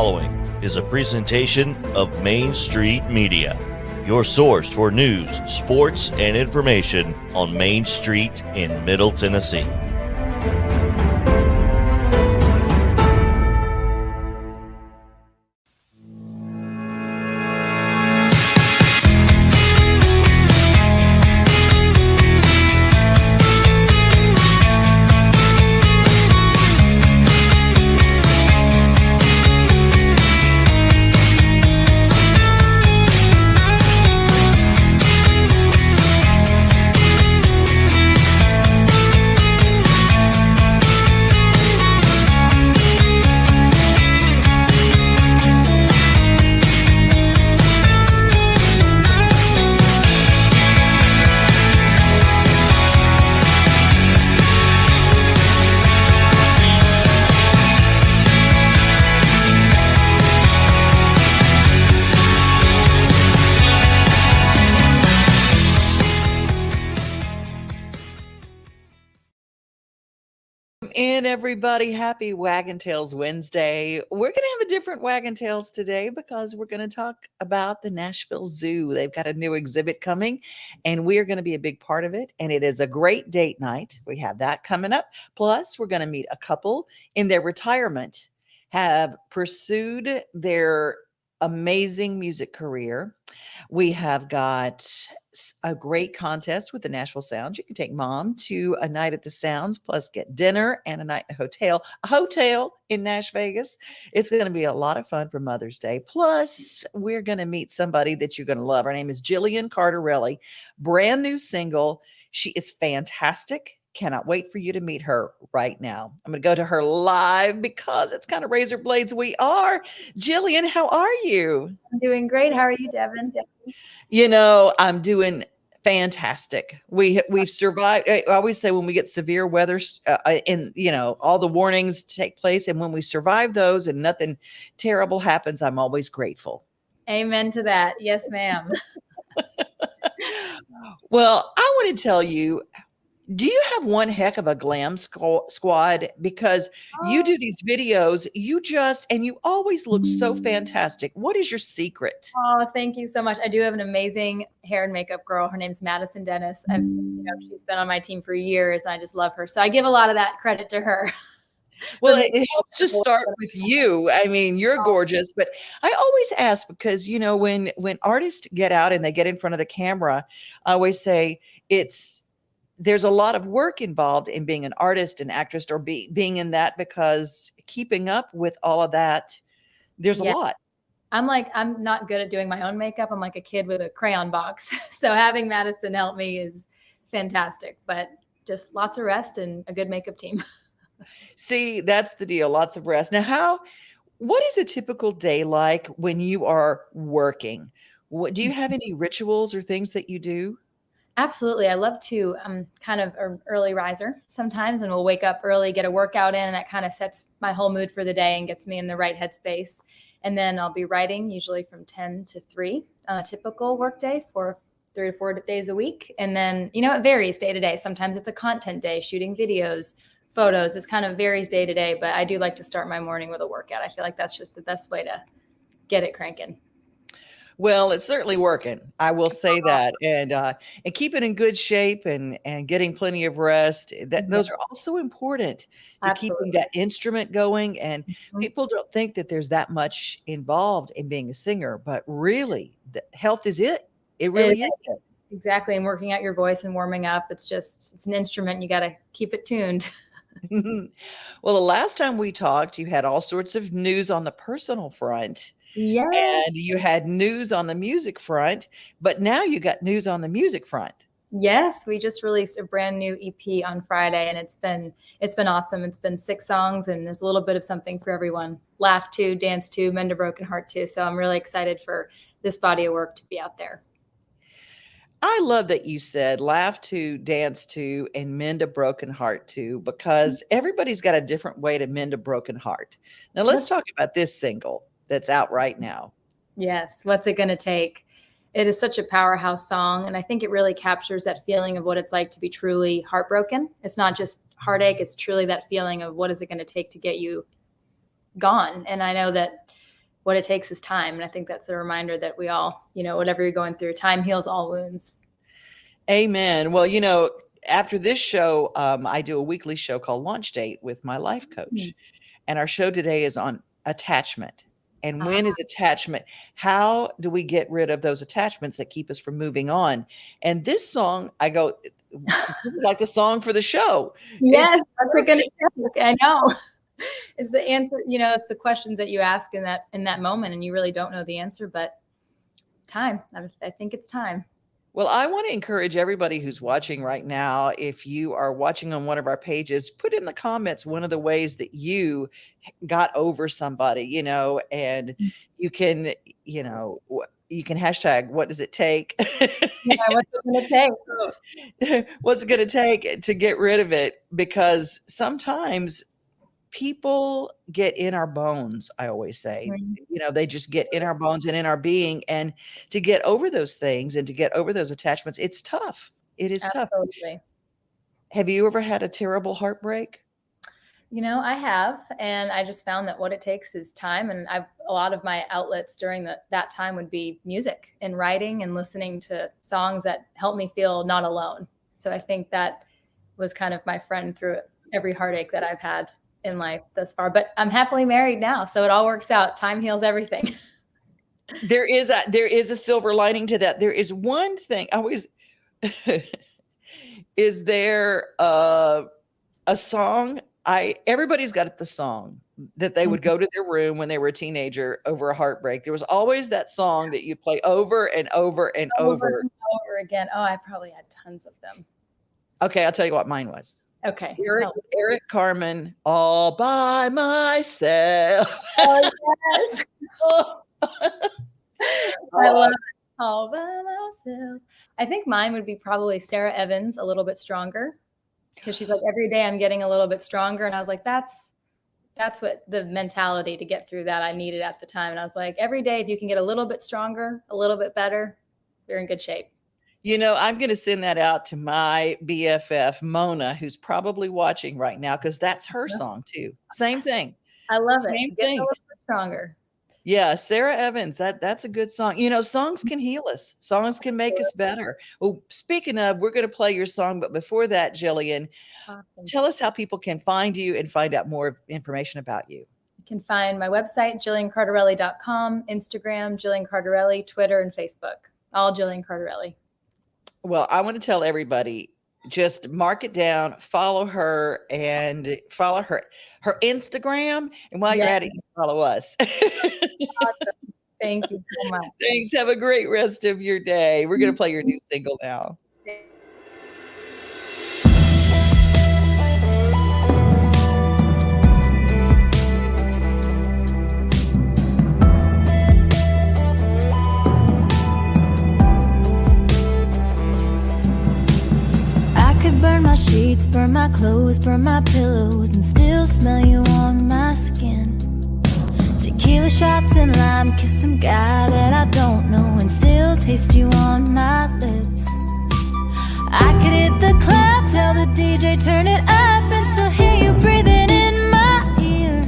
following is a presentation of Main Street Media, your source for news, sports, and information on Main Street in Middle Tennessee. And everybody, happy Wagon Tales Wednesday. We're going to have a different Wagon Tales today because we're going to talk about the Nashville Zoo. They've got a new exhibit coming and we're going to be a big part of it. And it is a great date night. We have that coming up. Plus, we're going to meet a couple in their retirement, have pursued their amazing music career. We have got a great contest with the Nashville Sounds. You can take mom to a night at the Sounds, plus get dinner and a night in a hotel in Nash Vegas. It's going to be a lot of fun for Mother's Day. Plus, we're going to meet somebody that you're going to love. Her name is Jillian Cardarelli, brand new single. She is fantastic. Cannot wait for you to meet her right now. I'm going to go to her live because it's kind of razor blades. We are. Jillian, how are you? I'm doing great. How are you, Devin? You know, I'm doing fantastic. We've survived. I always say when we get severe weather and, you know, all the warnings take place. And when we survive those and nothing terrible happens, I'm always grateful. Amen to that. Yes, ma'am. Well, I want to tell you, do you have one heck of a glam squad? Because you do these videos, and you always look so fantastic. What is your secret? Oh, thank you so much. I do have an amazing hair and makeup girl. Her name's Madison Dennis. She's been on my team for years and I just love her. So I give a lot of that credit to her. Well, it helps to start with you. I mean, you're gorgeous, but I always ask because, you know, when artists get out and they get in front of the camera, I always say there's a lot of work involved in being an artist, an actress, or being in that, because keeping up with all of that, there's a lot. I'm not good at doing my own makeup. I'm like a kid with a crayon box. So having Madison help me is fantastic, but just lots of rest and a good makeup team. See, that's the deal. Lots of rest. Now, what is a typical day like when you are working? Do you have any rituals or things that you do? Absolutely. I love to, I'm kind of an early riser sometimes, and we'll wake up early, get a workout in, and that kind of sets my whole mood for the day and gets me in the right headspace. And then I'll be writing usually from 10 to 3 on a typical work day for 3 to 4 days a week. And then, you know, it varies day to day. Sometimes it's a content day, shooting videos, photos. It kind of varies day to day, but I do like to start my morning with a workout. I feel like that's just the best way to get it cranking. Well, it's certainly working. I will say that, and keep it in good shape and getting plenty of rest. Those are also important to keeping that instrument going. And people don't think that there's that much involved in being a singer, but really, the health is it. It really is. Exactly. And working out your voice and warming up. It's an instrument. You got to keep it tuned. Well, the last time we talked, you had all sorts of news on the personal front. Yeah. And you had news on the music front, but now you got news on the music front. Yes, we just released a brand new EP on Friday, and it's been awesome. It's been 6 songs, and there's a little bit of something for everyone. Laugh to, dance to, mend a broken heart to. So I'm really excited for this body of work to be out there. I love that you said laugh to, dance to, and mend a broken heart to, because everybody's got a different way to mend a broken heart. Now let's talk about this single that's out right now. Yes. What's it going to take? It is such a powerhouse song. And I think it really captures that feeling of what it's like to be truly heartbroken. It's not just heartache. It's truly that feeling of what is it going to take to get you gone. And I know that what it takes is time. And I think that's a reminder that we all, whatever you're going through, time heals all wounds. Amen. Well, after this show, I do a weekly show called Launch Date with my life coach. And our show today is on attachment. And when is attachment? How do we get rid of those attachments that keep us from moving on? And this song, I go, like the song for the show. Yes, that's a good answer. I know. It's the answer, it's the questions that you ask in that moment, and you really don't know the answer, but time. I think it's time. Well, I want to encourage everybody who's watching right now, if you are watching on one of our pages, put in the comments one of the ways that you got over somebody, and you can, you can hashtag, what does it take? Yeah, what's it going to take? What's it going to take to get rid of it? Because sometimes people get in our bones, I always say. They just get in our bones and in our being. And to get over those things and to get over those attachments, it's tough. It is Absolutely. tough. Have you ever had a terrible heartbreak? I have. And I just found that what it takes is time. And a lot of my outlets during that time would be music and writing and listening to songs that help me feel not alone. So I think that was kind of my friend through every heartache that I've had in life thus far, but I'm happily married now. So it all works out. Time heals everything. There is a silver lining to that. There is one thing I always, is there a song? Everybody's got the song that they would go to their room when they were a teenager over a heartbreak. There was always that song that you play over and over and over again. Oh, I probably had tons of them. Okay. I'll tell you what mine was. Okay. Eric Carmen, All by Myself. Oh, yes. I love it. All by Myself. I think mine would be probably Sarah Evans, A Little Bit Stronger. Because she's like, every day I'm getting a little bit stronger. And I was like, that's what the mentality to get through that I needed at the time. And I was like, every day, if you can get a little bit stronger, a little bit better, you're in good shape. I'm going to send that out to my BFF, Mona, who's probably watching right now, because that's her song too. Same thing. I love it. Same Get thing. a little bit stronger. Yeah, Sarah Evans, that's a good song. Songs can heal us. Songs can make us better. Well, speaking of, we're going to play your song, but before that, Jillian, tell us how people can find you and find out more information about you. You can find my website, JillianCardarelli.com, Instagram, Jillian Cardarelli, Twitter, and Facebook. All Jillian Cardarelli. Well, I want to tell everybody, just mark it down, follow her and follow her Instagram. And while you're at it, you follow us. Awesome. Thank you so much. Thanks. Have a great rest of your day. We're going to play your new single now. Burn my sheets, burn my clothes, burn my pillows, and still smell you on my skin. Tequila shots and lime, kiss some guy that I don't know, and still taste you on my lips. I could hit the club, tell the DJ turn it up, and still hear you breathing in my ear.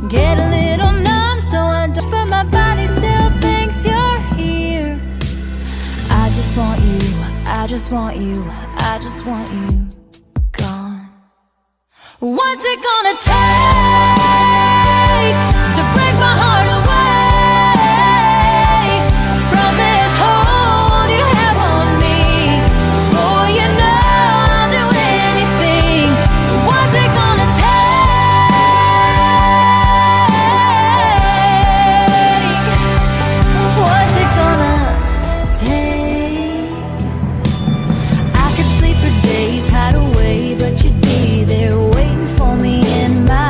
Get a little numb, so I don't, but my body still thinks you're here. I just want you, I just want you, I just want you gone. What's it gonna take to break my heart away from this hold you have on me? Oh, you know I'll do anything. What's it gonna take? What's it gonna take? I could sleep for days, hide away, but you'd be there waiting for me in my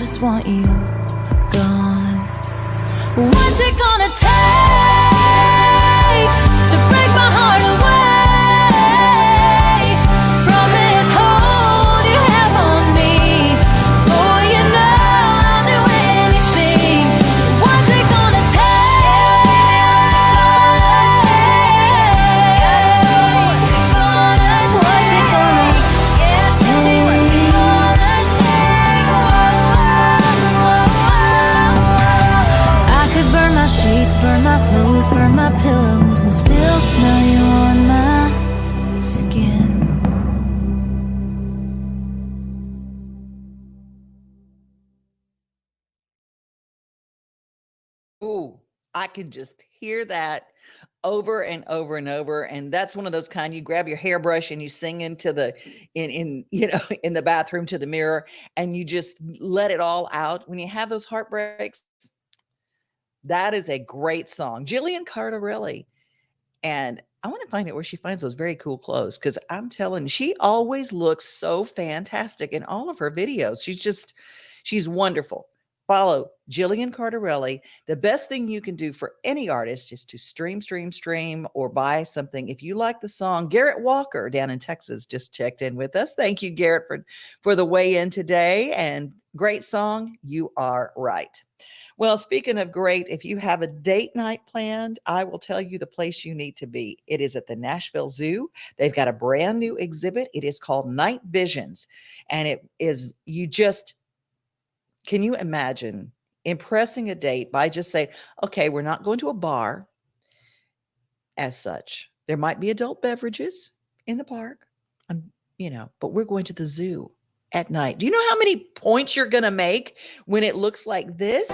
just want you gone. What's it gonna take to break my heart away from this hold you have on me? Boy, you know I'll do anything. What's it gonna take? What's it gonna take? Yeah, tell me what's it gonna take? I could burn my sheets, burn my clothes, burn my pillows, and still smell you on my skin. Ooh, I can just hear that over and over and over. And that's one of those kind you grab your hairbrush and you sing into the in in the bathroom to the mirror and you just let it all out. When you have those heartbreaks, that is a great song. Jillian Cardarelli. And I want to find out where she finds those very cool clothes because I'm telling you, she always looks so fantastic in all of her videos. She's wonderful. Follow Jillian Cardarelli. The best thing you can do for any artist is to stream, or buy something. If you like the song, Garrett Walker down in Texas just checked in with us. Thank you, Garrett, for the weigh in today. And great song. You are right. Well, speaking of great, if you have a date night planned, I will tell you the place you need to be. It is at the Nashville Zoo. They've got a brand new exhibit. It is called Night Visions. And it is, can you imagine impressing a date by just saying, okay, we're not going to a bar as such. There might be adult beverages in the park, but we're going to the zoo at night. Do you know how many points you're going to make when it looks like this?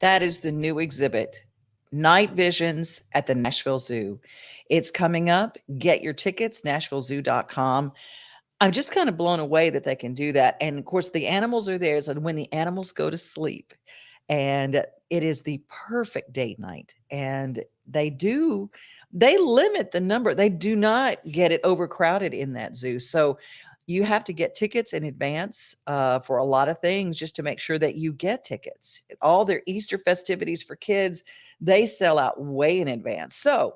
That is the new exhibit, Night Visions at the Nashville Zoo. It's coming up. Get your tickets, nashvillezoo.com. I'm just kind of blown away that they can do that. And of course, the animals are there. So when the animals go to sleep, and it is the perfect date night. And they limit the number. They do not get it overcrowded in that zoo. So you have to get tickets in advance for a lot of things just to make sure that you get tickets. All their Easter festivities for kids, they sell out way in advance. So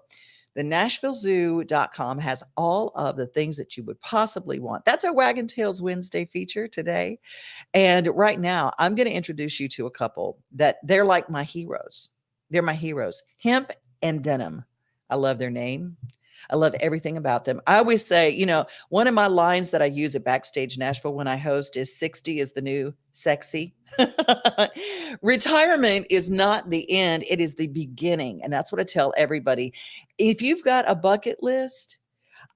the NashvilleZoo.com has all of the things that you would possibly want. That's our Wagon Tails Wednesday feature today. And right now, I'm going to introduce you to a couple that they're like my heroes. They're my heroes. Hemp and Denim. I love their name. I love everything about them. I always say, one of my lines that I use at Backstage Nashville when I host is 60 is the new sexy. Retirement is not the end. It is the beginning. And that's what I tell everybody. If you've got a bucket list,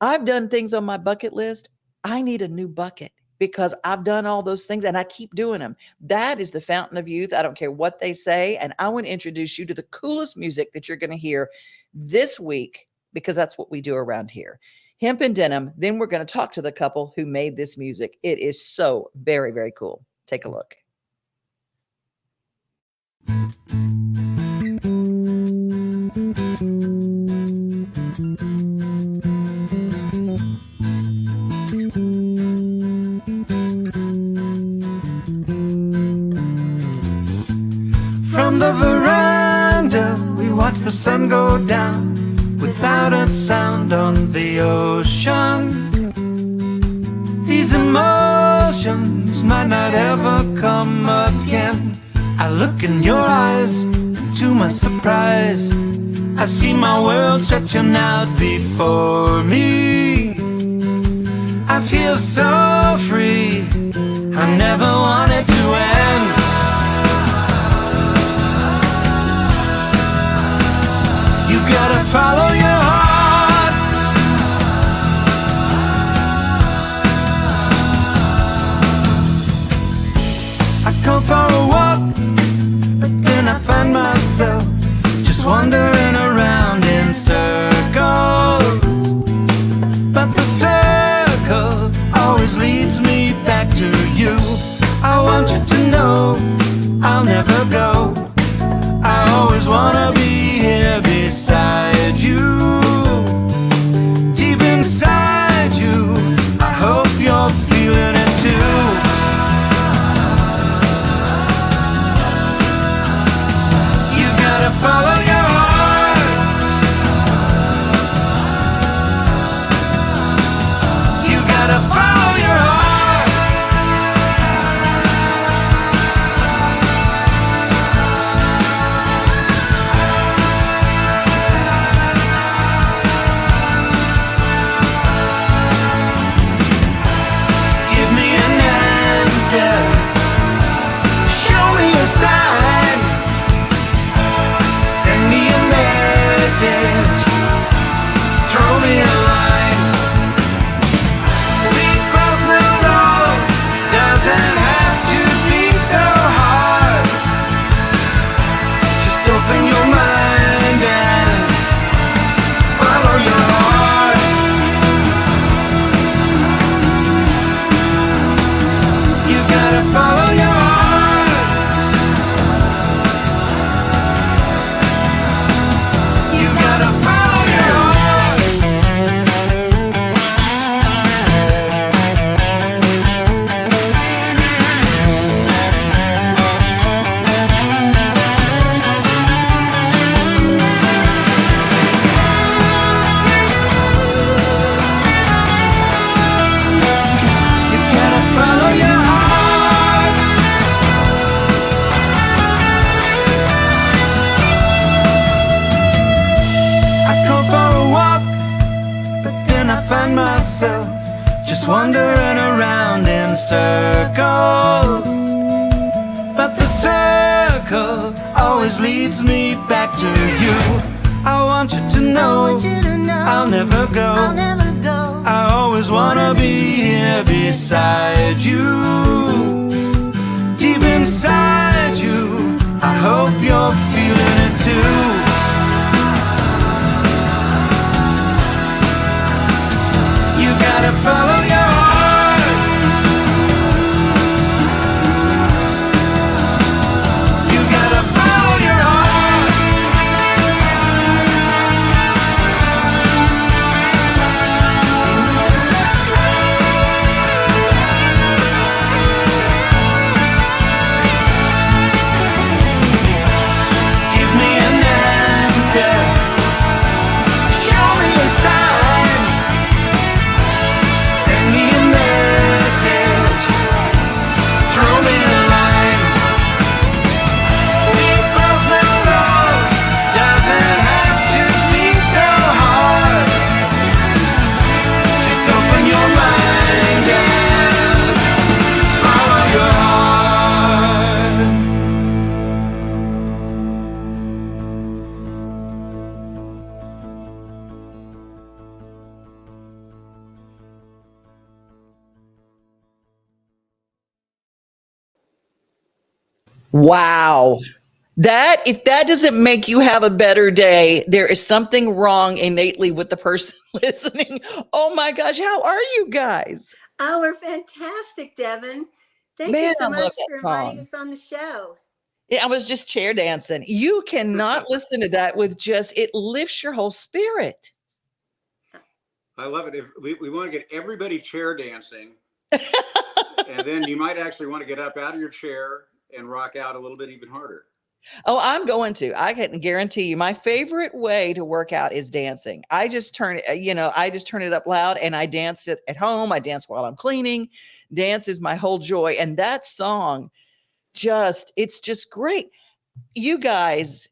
I've done things on my bucket list. I need a new bucket because I've done all those things and I keep doing them. That is the fountain of youth. I don't care what they say. And I want to introduce you to the coolest music that you're going to hear this week, because that's what we do around here. Hemp and Denim. Then we're going to talk to the couple who made this music. It is so very, very cool. Take a look. From the veranda, we watch the sun go down without a sound on the ocean. These emotions might not ever come again. I look in your eyes, and to my surprise, I see my world stretching out before me. I feel so free, I never wanted to end. You gotta follow your heart. I go for a walk, but then I find myself just wandering around in circles. But the circle always leads me back to you. I want you to know I'll never go. I always wanna be here beside you. Deep inside you, I hope you're feeling it too. You gotta follow your heart. You gotta follow your heart. Wandering around in circles, but the circle always leads me back to you. I want you to know I'll never go. I always wanna be here beside you. Deep inside you, I hope you're feeling it too. You gotta follow your heart. You gotta follow your heart. Give me an answer. Show me a sign. Send me a message. Throw me a line. We both know love doesn't have to be so hard. Just open your mind and follow your heart. Wow. That, if that doesn't make you have a better day, there is something wrong innately with the person listening. Oh my gosh, how are you guys? Oh, we're fantastic, Devin. Thank Man, you I so love much that for inviting song. us on the show. Yeah, I was just chair dancing. You cannot listen to that with just, it lifts your whole spirit. I love it. If we want to get everybody chair dancing, and then you might actually want to get up out of your chair and rock out a little bit even harder. Oh, I'm going to. I can guarantee you my favorite way to work out is dancing. I just turn it, I just turn it up loud and I dance it at home. I dance while I'm cleaning. Dance is my whole joy. And that song it's just great. You guys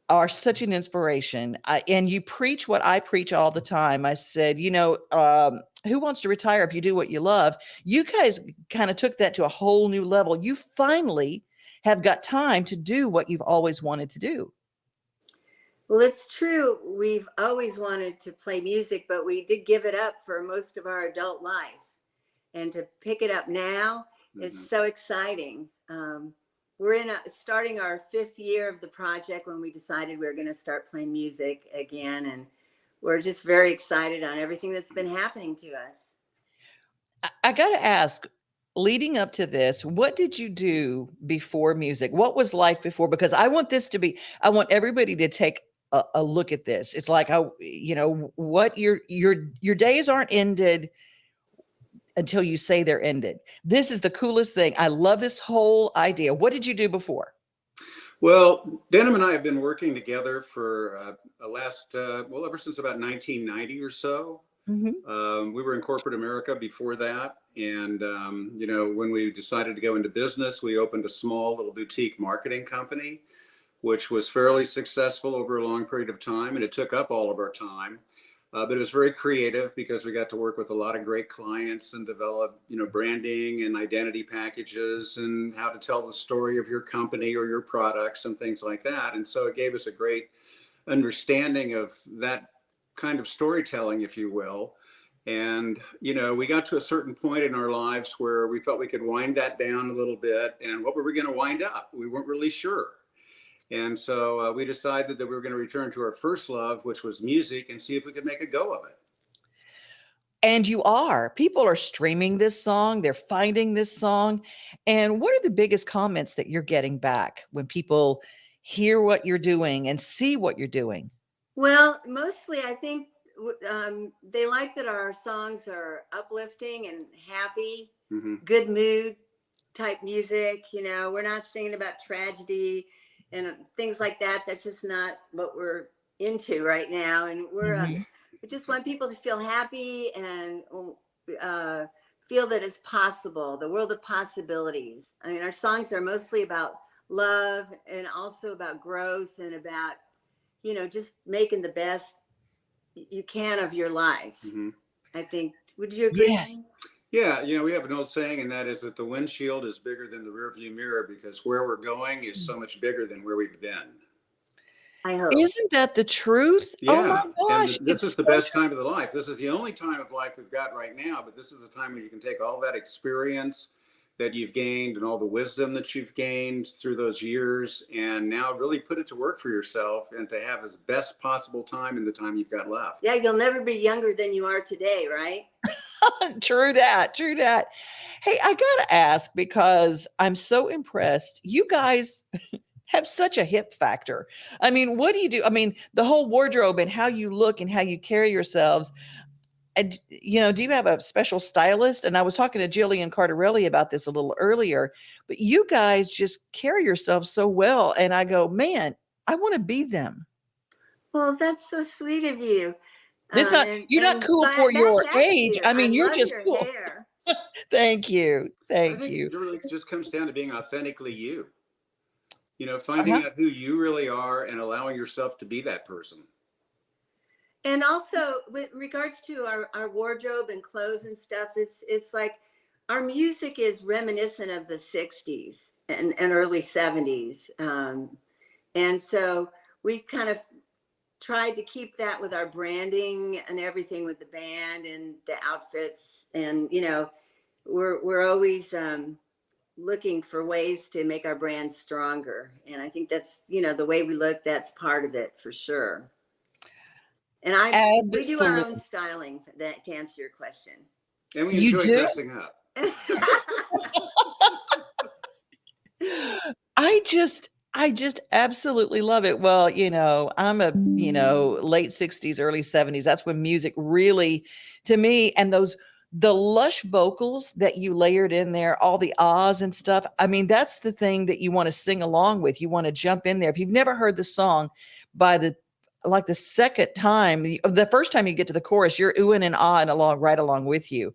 are such an inspiration. And you preach what I preach all the time. I said, who wants to retire if you do what you love? You guys kind of took that to a whole new level. You finally have got time to do what you've always wanted to do. Well, it's true. We've always wanted to play music, but we did give it up for most of our adult life. And to pick it up now, it's so exciting. We're starting our 5th year of the project when we decided we were going to start playing music again. And we're just very excited on everything that's been happening to us. I got to ask, leading up to this, what did you do before music? What was life before? Because I want everybody to take a look at this. It's like, what your days aren't ended until you say they're ended. This is the coolest thing. I love this whole idea. What did you do before? Well, Denim and I have been working together for ever since about 1990 or so. Mm-hmm. We were in corporate America before that. And, when we decided to go into business, we opened a small little boutique marketing company, which was fairly successful over a long period of time. And it took up all of our time. But it was very creative because we got to work with a lot of great clients and develop, branding and identity packages and how to tell the story of your company or your products and things like that. And so it gave us a great understanding of that kind of storytelling, if you will. And, we got to a certain point in our lives where we felt we could wind that down a little bit. And what were we going to wind up? We weren't really sure. And so we decided that we were going to return to our first love, which was music, and see if we could make a go of it. And you are. People are streaming this song. They're finding this song. And what are the biggest comments that you're getting back when people hear what you're doing and see what you're doing? Well, mostly I think they like that our songs are uplifting and happy, good mood type music. We're not singing about tragedy and things like that. That's just not what we're into right now. And we just want people to feel happy and feel that it's possible, the world of possibilities. I mean, our songs are mostly about love and also about growth and about, just making the best you can of your life. I think, would you agree? Yes. Yeah, we have an old saying, and that is that the windshield is bigger than the rearview mirror, because where we're going is so much bigger than where we've been. I hope. Isn't that the truth? Yeah. Oh my gosh. And this is the best time of the life. This is the only time of life we've got right now, but this is a time when you can take all that experience, that you've gained and all the wisdom that you've gained through those years, and now really put it to work for yourself and to have as best possible time in the time you've got left. Yeah, you'll never be younger than you are today, right? True that. True that. Hey, I got to ask because I'm so impressed. You guys have such a hip factor. I mean, what do you do? I mean, the whole wardrobe and how you look and how you carry yourselves. And, you know, do you have a special stylist? And I was talking to Jillian Cardarelli about this a little earlier, but you guys just carry yourselves so well. And I go, man, I want to be them. Well, that's so sweet of you. It's not, you're not cool for your age. I mean, you're just cool. Hair. Thank you. I think it really just comes down to being authentically you. You know, finding out who you really are and allowing yourself to be that person. And also with regards to our wardrobe and clothes and stuff, it's like our music is reminiscent of the 60s and early 70s. And so we've kind of tried to keep that with our branding and everything with the band and the outfits. And, you know, we're always looking for ways to make our brand stronger. And I think that's, you know, the way we look, that's part of it for sure. And we do our own styling to answer your question. And we enjoy dressing up. I just absolutely love it. Well, you know, I'm a, you know, late 60s, early 70s. That's when music really, to me, and the lush vocals that you layered in there, all the ahs and stuff. I mean, that's the thing that you want to sing along with. You want to jump in there. If you've never heard the song by the second time, the first time you get to the chorus, you're oohing and ahhing right along with you.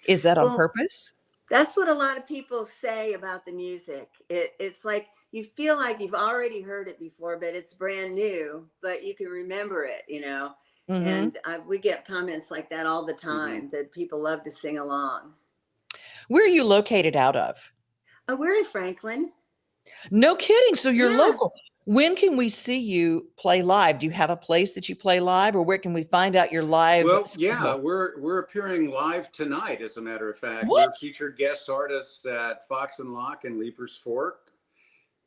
Is that on purpose? That's what a lot of people say about the music. It's like you feel like you've already heard it before, but it's brand new, but you can remember it, you know. Mm-hmm. And we get comments like that all the time, that people love to sing along. Where are you located out of? We're in Franklin. No kidding. So you're local. When can we see you play live? Do you have a place that you play live, or where can we find out your live? Well, schedule? yeah, we're appearing live tonight, as a matter of fact. What? We're featured guest artists at Fox and Lock and Leapers Fork.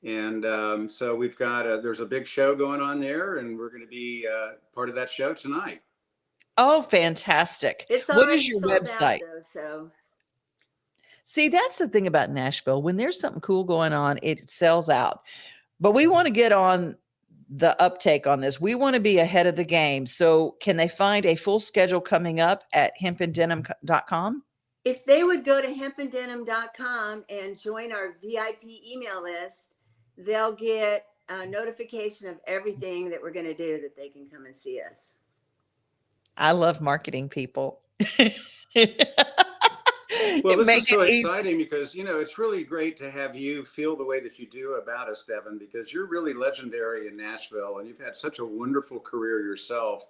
And so we've got there's a big show going on there, and we're going to be part of that show tonight. Oh, fantastic. What is your website? So see, that's the thing about Nashville. When there's something cool going on, it sells out. But we want to get on the uptake on this. We want to be ahead of the game. So can they find a full schedule coming up at hempanddenim.com? If they would go to hempanddenim.com and join our VIP email list, they'll get a notification of everything that we're going to do, that they can come and see us. I love marketing people. Well, this is so exciting because, you know, it's really great to have you feel the way that you do about us, Devin, because you're really legendary in Nashville, and you've had such a wonderful career yourself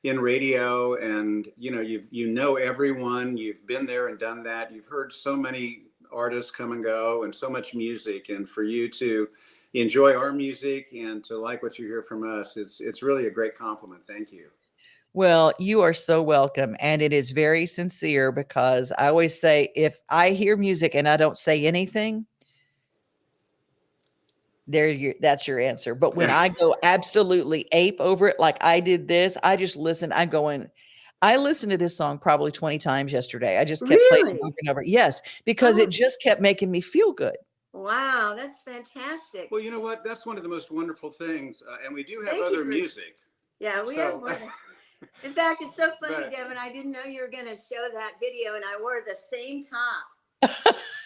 in radio, and, you know, you know everyone, you've been there and done that. You've heard so many artists come and go and so much music, and for you to enjoy our music and to like what you hear from us, it's really a great compliment. Thank you. Well, you are so welcome. And it is very sincere, because I always say, if I hear music and I don't say anything, that's your answer. But when I go absolutely ape over it, like I did this, I just listen. I listened to this song probably 20 times yesterday. I just kept playing it over and over. Yes, because it just kept making me feel good. Wow, that's fantastic. Well, you know what? That's one of the most wonderful things. And we do have other music. Yeah, we have more. In fact, it's so funny, Devin. I didn't know you were going to show that video, and I wore the same top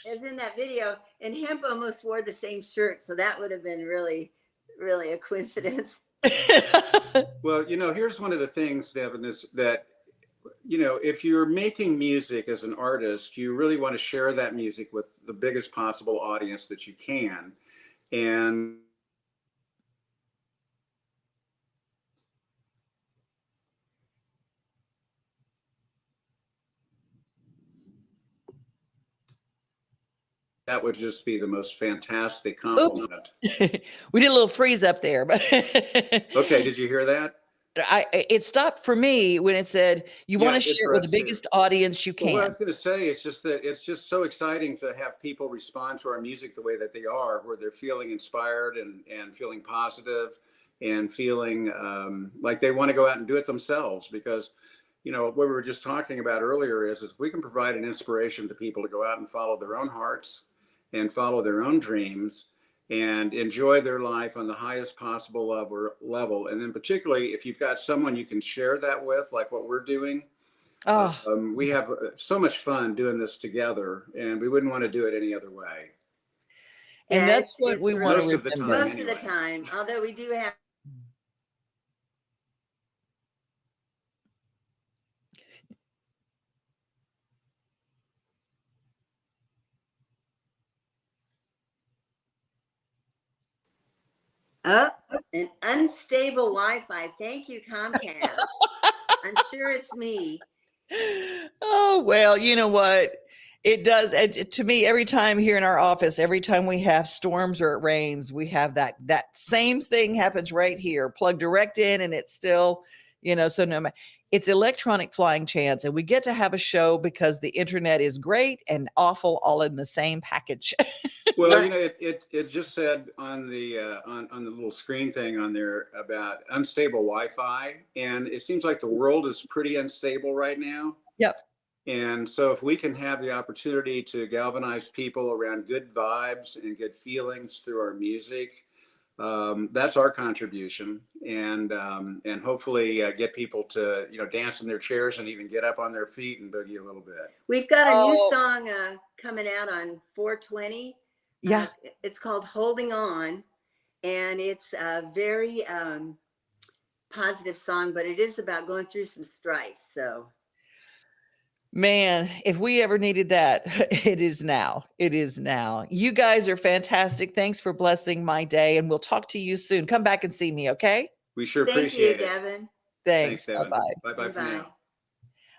as in that video, and Hemp almost wore the same shirt. So that would have been really, really a coincidence. Well, you know, here's one of the things, Devin, is that, you know, if you're making music as an artist, you really want to share that music with the biggest possible audience that you can. And that would just be the most fantastic compliment. We did a little freeze up there, but okay, did you hear that? it stopped for me when it said you want to share it with the biggest audience you can. Well, what I was going to say is just that it's just so exciting to have people respond to our music the way that they are, where they're feeling inspired and feeling positive and feeling like they want to go out and do it themselves. Because, you know, what we were just talking about earlier is if we can provide an inspiration to people to go out and follow their own hearts and follow their own dreams and enjoy their life on the highest possible level. And then particularly if you've got someone you can share that with, like what we're doing, we have so much fun doing this together, and we wouldn't want to do it any other way. And that's what we want to remember. Most of the time, although we do have. Oh, an unstable Wi-Fi. Thank you, Comcast. I'm sure it's me. Oh, well, you know what? It does. To me, every time here in our office, every time we have storms or it rains, we have that same thing happens right here. Plug direct in and it's still, you know, so no matter. It's electronic flying chance, and we get to have a show because the internet is great and awful all in the same package. Well, you know, it just said on the on the little screen thing on there about unstable Wi-Fi, and it seems like the world is pretty unstable right now. Yep. And so if we can have the opportunity to galvanize people around good vibes and good feelings through our music, that's our contribution, and hopefully get people to, you know, dance in their chairs and even get up on their feet and boogie a little bit. We've got a new song coming out on 4/20. Yeah, it's called "Holding On," and it's a very positive song, but it is about going through some strife. So. Man, if we ever needed that, it is now. It is now. You guys are fantastic. Thanks for blessing my day, and we'll talk to you soon. Come back and see me, okay? We sure appreciate it. Thank you, Devin. Thanks. Devin. Bye-bye. Bye-bye for now.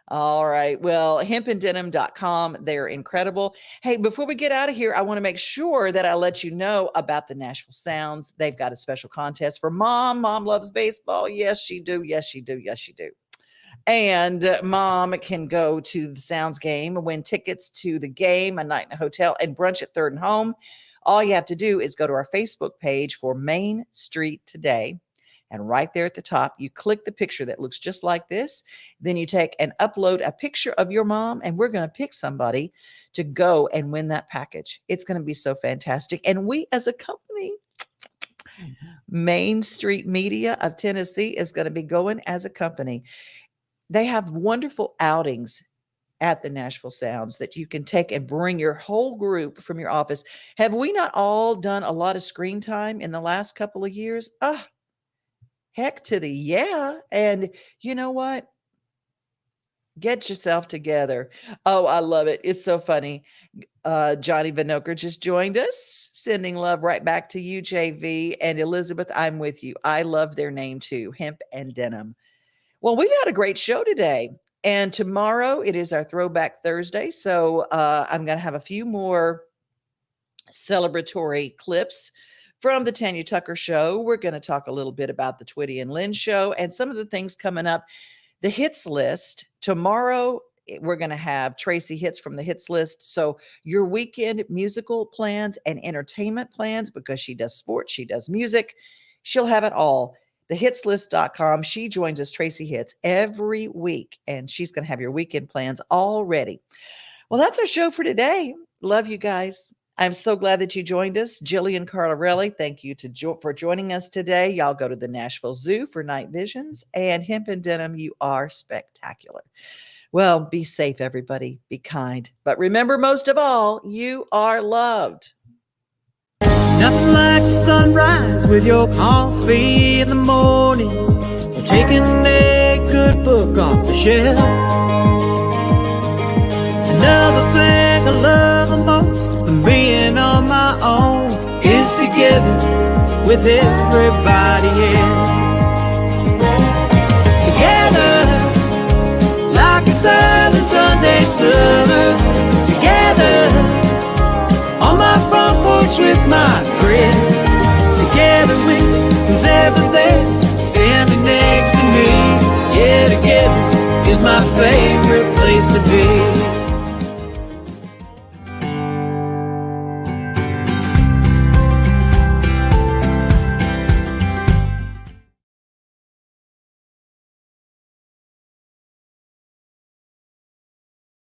All right. Well, hempanddenim.com. They're incredible. Hey, before we get out of here, I want to make sure that I let you know about the Nashville Sounds. They've got a special contest for mom. Mom loves baseball. Yes, she do. Yes, she do. Yes, she do. And mom can go to the Sounds game and win tickets to the game, a night in a hotel, and brunch at Third and Home. All you have to do is go to our Facebook page for Main Street Today. And right there at the top, you click the picture that looks just like this. Then you take and upload a picture of your mom, and we're going to pick somebody to go and win that package. It's going to be so fantastic. And we as a company, Main Street Media of Tennessee, is going to be going as a company. They have wonderful outings at the Nashville Sounds that you can take and bring your whole group from your office. Have we not all done a lot of screen time in the last couple of years? Heck to the yeah. And you know what? Get yourself together. Oh, I love it. It's so funny. Johnny Vinoker just joined us. Sending love right back to you, JV. And Elizabeth, I'm with you. I love their name too, Hemp and Denim. Well, we've had a great show today, and tomorrow it is our Throwback Thursday. So I'm going to have a few more celebratory clips from the Tanya Tucker Show. We're going to talk a little bit about the Twitty and Lynn Show and some of the things coming up. The hits list tomorrow. We're going to have Tracy hits from the hits list. So your weekend musical plans and entertainment plans, because she does sports, she does music, she'll have it all. Thehitslist.com. She joins us, Tracy Hits, every week, and she's going to have your weekend plans all ready. Well, that's our show for today. Love you guys. I'm so glad that you joined us. Jillian Cardarelli, thank you for joining us today. Y'all go to the Nashville Zoo for night visions, and Hemp and Denim, you are spectacular. Well, be safe, everybody. Be kind. But remember, most of all, you are loved. Nothing like the sunrise with your coffee in the morning, or taking a good book off the shelf. Another thing I love the most than being on my own is together with everybody else. Together like a Southern Sunday sun.